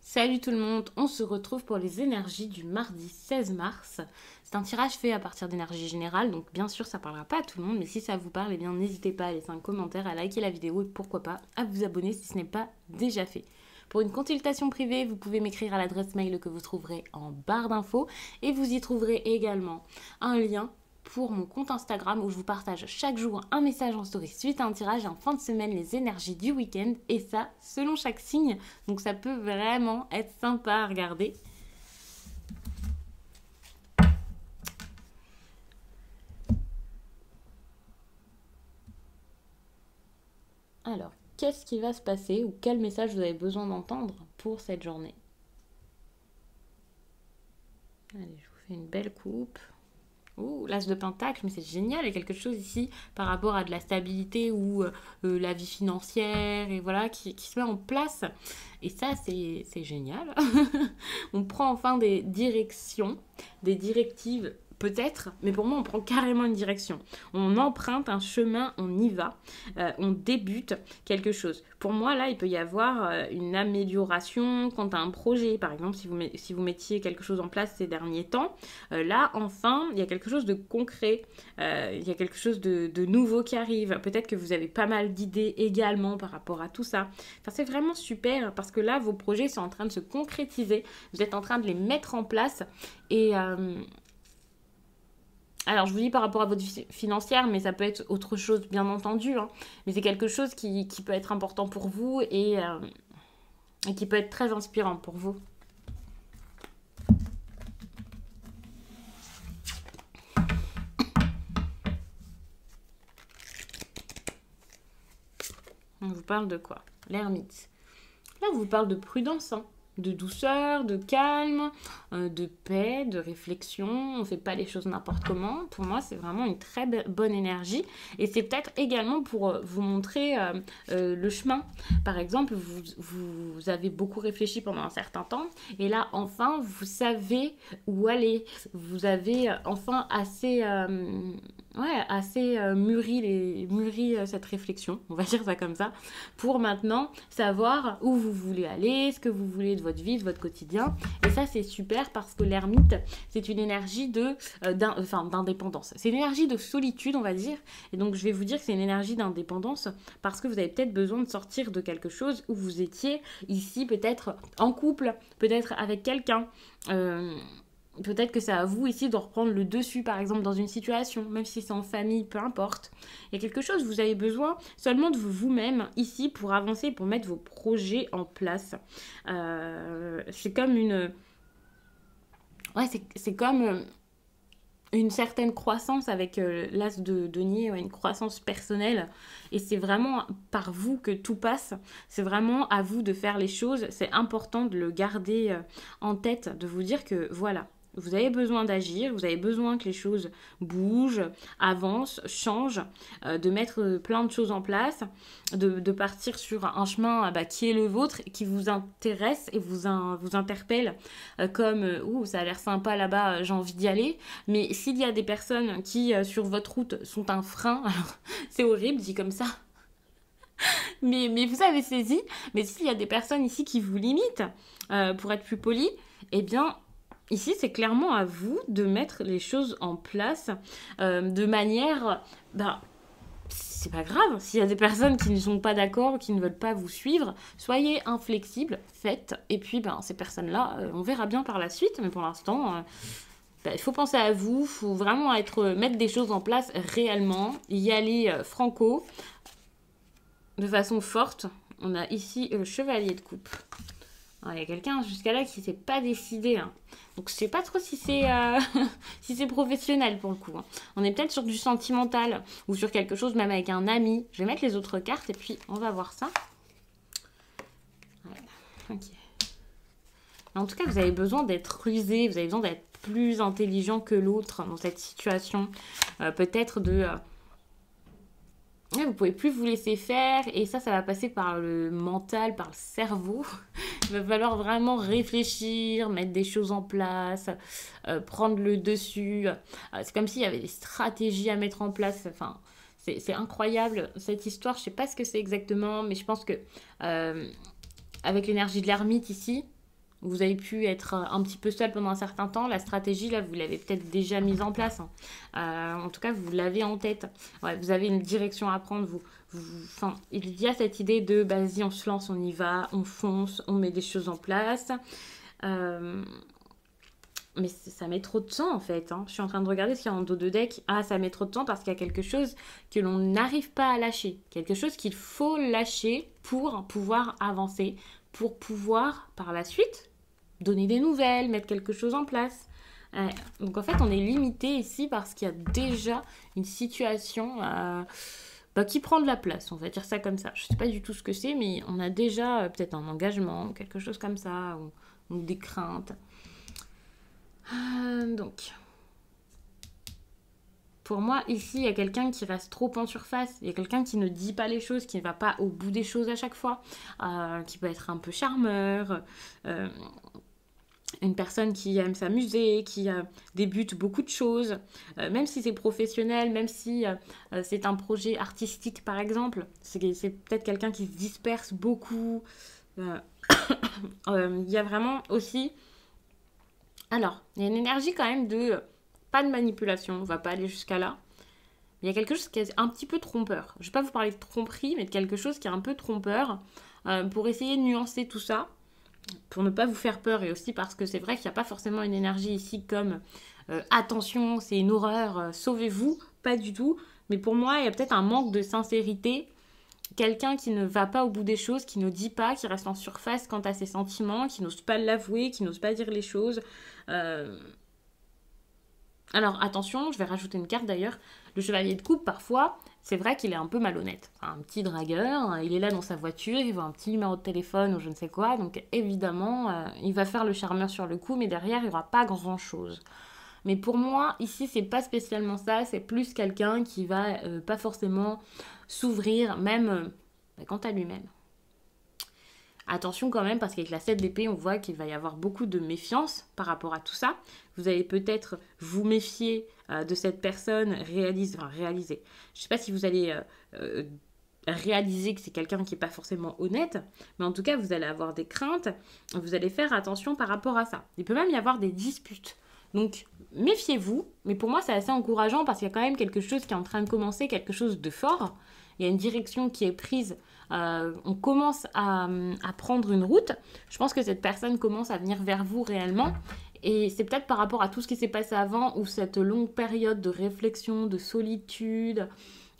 Salut tout le monde, on se retrouve pour les énergies du mardi 16 mars. C'est un tirage fait à partir d'énergie générale, donc bien sûr ça parlera pas à tout le monde, mais si ça vous parle, eh bien n'hésitez pas à laisser un commentaire, à liker la vidéo et pourquoi pas à vous abonner si ce n'est pas déjà fait. Pour une consultation privée, vous pouvez m'écrire à l'adresse mail que vous trouverez en barre d'infos et vous y trouverez également un lien pour mon compte Instagram où je vous partage chaque jour un message en story suite à un tirage et en fin de semaine les énergies du week-end et ça selon chaque signe, donc ça peut vraiment être sympa à regarder. Alors, qu'est-ce qui va se passer ou quel message vous avez besoin d'entendre pour cette journée? Allez, je vous fais une belle coupe. Ouh, l'as de pentacle, mais c'est génial, il y a quelque chose ici par rapport à de la stabilité ou la vie financière et voilà qui se met en place. Et ça, c'est génial. On prend enfin des directions, des directives peut-être, mais pour moi, on prend carrément une direction. On emprunte un chemin, on y va, on débute quelque chose. Pour moi, là, il peut y avoir une amélioration quant à un projet. Par exemple, si vous mettiez quelque chose en place ces derniers temps, là, enfin, il y a quelque chose de concret, il y a quelque chose de nouveau qui arrive. Peut-être que vous avez pas mal d'idées également par rapport à tout ça. Enfin, c'est vraiment super parce que là, vos projets sont en train de se concrétiser. Vous êtes en train de les mettre en place et... alors, je vous dis par rapport à votre vie financière, mais ça peut être autre chose, bien entendu. Hein. Mais c'est quelque chose qui peut être important pour vous et qui peut être très inspirant pour vous. On vous parle de quoi? L'ermite. Là, on vous parle de prudence, hein. De douceur, de calme, de paix, de réflexion. On ne fait pas les choses n'importe comment. Pour moi, c'est vraiment une très bonne énergie. Et c'est peut-être également pour vous montrer le chemin. Par exemple, vous avez beaucoup réfléchi pendant un certain temps. Et là, enfin, vous savez où aller. Vous avez enfin assez mûri cette réflexion, on va dire ça comme ça, pour maintenant savoir où vous voulez aller, ce que vous voulez de votre vie, de votre quotidien. Et ça, c'est super parce que l'ermite, c'est une énergie d'indépendance. C'est une énergie de solitude, on va dire. Et donc, je vais vous dire que c'est une énergie d'indépendance parce que vous avez peut-être besoin de sortir de quelque chose où vous étiez ici, peut-être en couple, peut-être avec quelqu'un. Peut-être que c'est à vous ici de reprendre le dessus, par exemple, dans une situation, même si c'est en famille, peu importe. Il y a quelque chose, vous avez besoin seulement de vous-même ici pour avancer, pour mettre vos projets en place. C'est comme une... Ouais, c'est comme une certaine croissance avec l'as de denier, une croissance personnelle. Et c'est vraiment par vous que tout passe. C'est vraiment à vous de faire les choses. C'est important de le garder en tête, de vous dire que voilà. Vous avez besoin d'agir, vous avez besoin que les choses bougent, avancent, changent, de mettre plein de choses en place, de partir sur un chemin qui est le vôtre, qui vous intéresse et vous interpelle comme « Ouh, ça a l'air sympa là-bas, j'ai envie d'y aller ». Mais s'il y a des personnes qui, sur votre route, sont un frein, alors c'est horrible dit comme ça, mais vous avez saisi, mais s'il y a des personnes ici qui vous limitent, pour être plus poli, eh bien... Ici, c'est clairement à vous de mettre les choses en place de manière... c'est pas grave. S'il y a des personnes qui ne sont pas d'accord, qui ne veulent pas vous suivre, soyez inflexibles, faites. Et puis, ces personnes-là, on verra bien par la suite. Mais pour l'instant, il faut penser à vous. Il faut vraiment mettre des choses en place réellement. Y aller franco, de façon forte. On a ici le chevalier de coupe. Il y a quelqu'un jusqu'à là qui ne s'est pas décidé. Hein. Donc je ne sais pas trop si c'est si c'est professionnel pour le coup. Hein. On est peut-être sur du sentimental ou sur quelque chose même avec un ami. Je vais mettre les autres cartes et puis on va voir ça. Ouais. Ok. En tout cas, vous avez besoin d'être rusé, vous avez besoin d'être plus intelligent que l'autre dans cette situation. Peut-être de... vous pouvez plus vous laisser faire et ça va passer par le mental, par le cerveau. Il va falloir vraiment réfléchir, mettre des choses en place, prendre le dessus. C'est comme s'il y avait des stratégies à mettre en place. Enfin, C'est incroyable cette histoire. Je sais pas ce que c'est exactement, mais je pense que avec l'énergie de l'ermite ici, vous avez pu être un petit peu seul pendant un certain temps. La stratégie, là, vous l'avez peut-être déjà mise en place, hein. En tout cas, vous l'avez en tête. Ouais, vous avez une direction à prendre. Enfin, il y a cette idée de, bah, vas-y, on se lance, on y va, on fonce, on met des choses en place. Euh, mais ça met trop de temps en fait, hein. Je suis en train de regarder ce qu'il y a en dos de deck. Ah, ça met trop de temps parce qu'il y a quelque chose que l'on n'arrive pas à lâcher. Quelque chose qu'il faut lâcher pour pouvoir avancer, pour pouvoir par la suite donner des nouvelles, mettre quelque chose en place. Donc en fait, on est limité ici parce qu'il y a déjà une situation bah, qui prend de la place, on va dire ça comme ça. Je ne sais pas du tout ce que c'est, mais on a déjà peut-être un engagement, quelque chose comme ça, ou des craintes. Donc, pour moi, ici, il y a quelqu'un qui reste trop en surface. Il y a quelqu'un qui ne dit pas les choses, qui ne va pas au bout des choses à chaque fois, qui peut être un peu charmeur, une personne qui aime s'amuser, qui débute beaucoup de choses, même si c'est professionnel, même si c'est un projet artistique par exemple, c'est peut-être quelqu'un qui se disperse beaucoup. Il y a vraiment aussi... Alors, il y a une énergie quand même de... Pas de manipulation, on va pas aller jusqu'à là. Mais il y a quelque chose qui est un petit peu trompeur. Je ne vais pas vous parler de tromperie, mais de quelque chose qui est un peu trompeur pour essayer de nuancer tout ça, pour ne pas vous faire peur et aussi parce que c'est vrai qu'il n'y a pas forcément une énergie ici comme attention, c'est une horreur, sauvez-vous, pas du tout. Mais pour moi, il y a peut-être un manque de sincérité. Quelqu'un qui ne va pas au bout des choses, qui ne dit pas, qui reste en surface quant à ses sentiments, qui n'ose pas l'avouer, qui n'ose pas dire les choses. Alors attention, je vais rajouter une carte d'ailleurs. Le chevalier de coupe, parfois, c'est vrai qu'il est un peu malhonnête. Un petit dragueur, il est là dans sa voiture, il voit un petit numéro de téléphone ou je ne sais quoi. Donc évidemment, il va faire le charmeur sur le coup, mais derrière, il n'y aura pas grand-chose. Mais pour moi, ici, c'est pas spécialement ça. C'est plus quelqu'un qui va pas forcément s'ouvrir, même quant à lui-même. Attention quand même, parce qu'avec la 7 d'épée, on voit qu'il va y avoir beaucoup de méfiance par rapport à tout ça. Vous allez peut-être vous méfier de cette personne réaliser. Je ne sais pas si vous allez réaliser que c'est quelqu'un qui n'est pas forcément honnête, mais en tout cas, vous allez avoir des craintes. Vous allez faire attention par rapport à ça. Il peut même y avoir des disputes. Donc, méfiez-vous. Mais pour moi, c'est assez encourageant parce qu'il y a quand même quelque chose qui est en train de commencer, quelque chose de fort. Il y a une direction qui est prise. On commence à prendre une route. Je pense que cette personne commence à venir vers vous réellement. Et c'est peut-être par rapport à tout ce qui s'est passé avant ou cette longue période de réflexion, de solitude,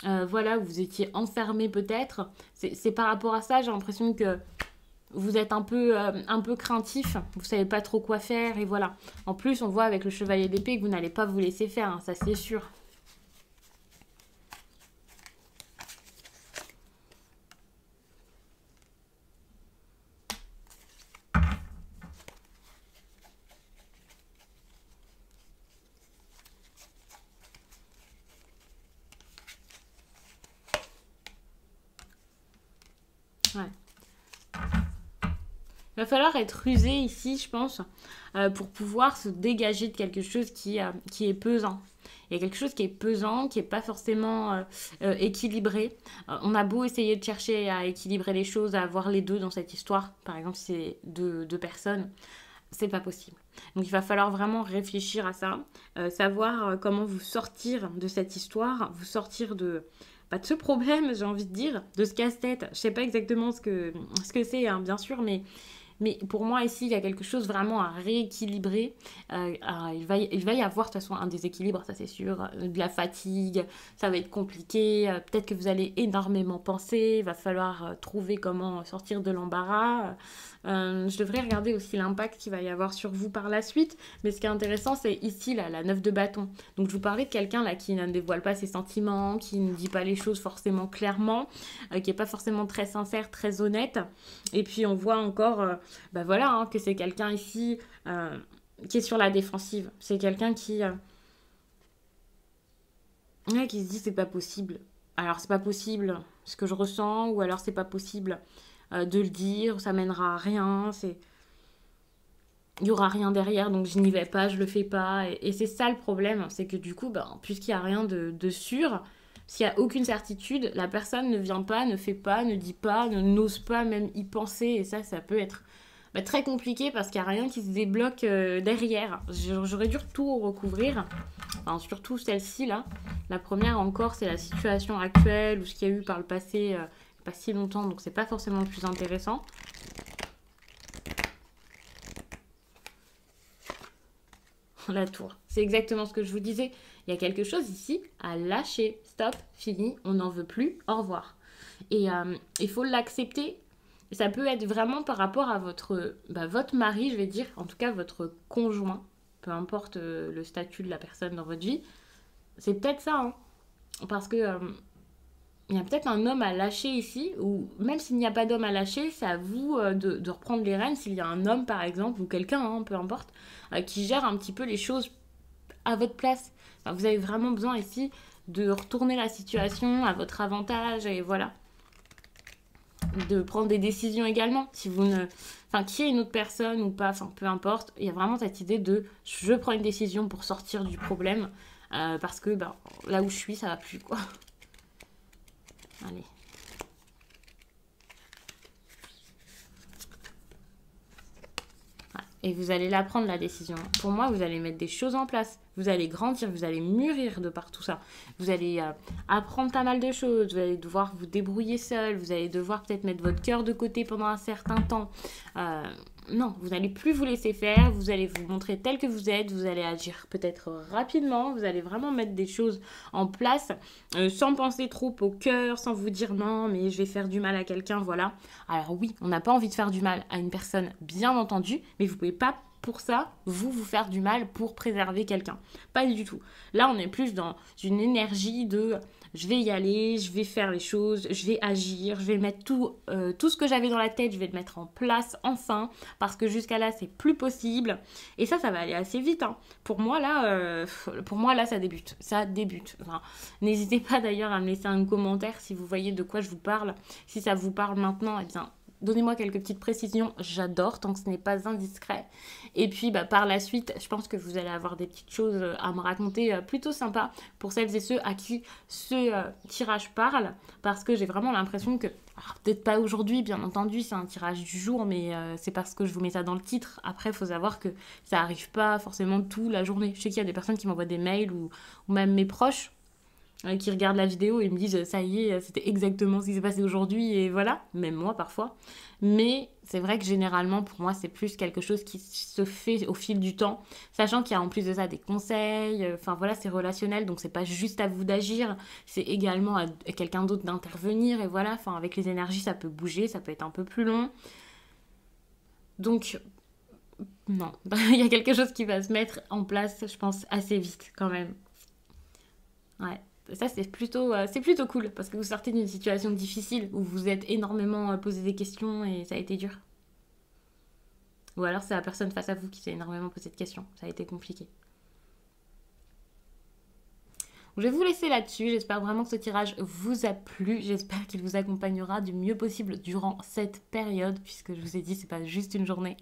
voilà, où vous étiez enfermé peut-être. C'est par rapport à ça, j'ai l'impression que vous êtes un peu craintif, vous savez pas trop quoi faire et voilà. En plus, on voit avec le chevalier d'épée que vous n'allez pas vous laisser faire, hein, ça c'est sûr. Ouais. Il va falloir être rusé ici, je pense, pour pouvoir se dégager de quelque chose qui est pesant. Il y a quelque chose qui est pesant, qui n'est pas forcément équilibré. On a beau essayer de chercher à équilibrer les choses, à avoir les deux dans cette histoire. Par exemple, si c'est deux personnes, c'est pas possible. Donc il va falloir vraiment réfléchir à ça, savoir comment vous sortir de cette histoire, vous sortir de ce problème, j'ai envie de dire, de ce casse-tête. Je sais pas exactement ce que c'est, hein, bien sûr, mais pour moi, ici, il y a quelque chose vraiment à rééquilibrer. Il va y avoir de toute façon un déséquilibre, ça c'est sûr, de la fatigue, ça va être compliqué. Peut-être que vous allez énormément penser, il va falloir trouver comment sortir de l'embarras. Je devrais regarder aussi l'impact qu'il va y avoir sur vous par la suite. Mais ce qui est intéressant, c'est ici, là, la 9 de bâton. Donc je vous parlais de quelqu'un là qui ne dévoile pas ses sentiments, qui ne dit pas les choses forcément clairement, qui n'est pas forcément très sincère, très honnête. Et puis on voit encore... bah voilà, hein, que c'est quelqu'un ici qui est sur la défensive. C'est quelqu'un qui se dit c'est pas possible. Alors c'est pas possible ce que je ressens, ou alors c'est pas possible de le dire, ça mènera à rien, il y aura rien derrière, donc je n'y vais pas, je le fais pas. Et c'est ça le problème, c'est que du coup, puisqu'il n'y a rien de sûr, S'il n'y a aucune certitude, la personne ne vient pas, ne fait pas, ne dit pas, n'ose pas même y penser. Et ça peut être très compliqué parce qu'il n'y a rien qui se débloque derrière. J'aurais dû tout recouvrir. Enfin, surtout celle-ci là. La première encore, c'est la situation actuelle ou ce qu'il y a eu par le passé, pas si longtemps, donc c'est pas forcément le plus intéressant. La tour. C'est exactement ce que je vous disais. Il y a quelque chose ici à lâcher. Stop, fini, on n'en veut plus, au revoir. Et il faut l'accepter. Ça peut être vraiment par rapport à votre mari, je vais dire, en tout cas votre conjoint, peu importe le statut de la personne dans votre vie. C'est peut-être ça, hein. Parce que il y a peut-être un homme à lâcher ici, ou même s'il n'y a pas d'homme à lâcher, c'est à vous de reprendre les rênes. S'il y a un homme, par exemple, ou quelqu'un, hein, peu importe, qui gère un petit peu les choses à votre place. Enfin, vous avez vraiment besoin ici de retourner la situation à votre avantage, et voilà. De prendre des décisions également. Si vous ne... Enfin, qu'il y ait une autre personne ou pas, enfin, peu importe, il y a vraiment cette idée de je prends une décision pour sortir du problème, parce que là où je suis, ça va plus, quoi. Allez. Et vous allez la prendre, la décision. Pour moi, vous allez mettre des choses en place. Vous allez grandir, vous allez mûrir de par tout ça. Vous allez apprendre pas mal de choses. Vous allez devoir vous débrouiller seul. Vous allez devoir peut-être mettre votre cœur de côté pendant un certain temps. Non, vous n'allez plus vous laisser faire. Vous allez vous montrer tel que vous êtes. Vous allez agir peut-être rapidement. Vous allez vraiment mettre des choses en place sans penser trop au cœur, sans vous dire non, mais je vais faire du mal à quelqu'un, voilà. Alors oui, on n'a pas envie de faire du mal à une personne, bien entendu, mais vous pouvez pas pour ça, vous faire du mal pour préserver quelqu'un. Pas du tout. Là, on est plus dans une énergie de je vais y aller, je vais faire les choses, je vais agir, je vais mettre tout ce que j'avais dans la tête, je vais le mettre en place enfin, parce que jusqu'à là, c'est plus possible. Et ça va aller assez vite, hein. Pour moi, là, ça débute. Ça débute. Enfin, n'hésitez pas d'ailleurs à me laisser un commentaire si vous voyez de quoi je vous parle. Si ça vous parle maintenant, eh bien, donnez-moi quelques petites précisions, j'adore tant que ce n'est pas indiscret. Et puis par la suite, je pense que vous allez avoir des petites choses à me raconter plutôt sympas pour celles et ceux à qui ce tirage parle, parce que j'ai vraiment l'impression que, alors peut-être pas aujourd'hui, bien entendu, c'est un tirage du jour, mais c'est parce que je vous mets ça dans le titre. Après, il faut savoir que ça arrive pas forcément toute la journée. Je sais qu'il y a des personnes qui m'envoient des mails ou même mes proches qui regardent la vidéo et me disent ça y est, c'était exactement ce qui s'est passé aujourd'hui et voilà, même moi parfois. Mais c'est vrai que généralement pour moi c'est plus quelque chose qui se fait au fil du temps, sachant qu'il y a en plus de ça des conseils, enfin voilà, c'est relationnel, donc c'est pas juste à vous d'agir, c'est également à quelqu'un d'autre d'intervenir et voilà, enfin avec les énergies ça peut bouger, ça peut être un peu plus long. Donc non, il y a quelque chose qui va se mettre en place, je pense, assez vite quand même. Ouais. Ça, c'est plutôt cool parce que vous sortez d'une situation difficile où vous êtes énormément posé des questions et ça a été dur. Ou alors c'est la personne face à vous qui s'est énormément posé de questions. Ça a été compliqué. Je vais vous laisser là-dessus. J'espère vraiment que ce tirage vous a plu. J'espère qu'il vous accompagnera du mieux possible durant cette période puisque je vous ai dit, c'est pas juste une journée.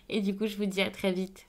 Et du coup, je vous dis à très vite.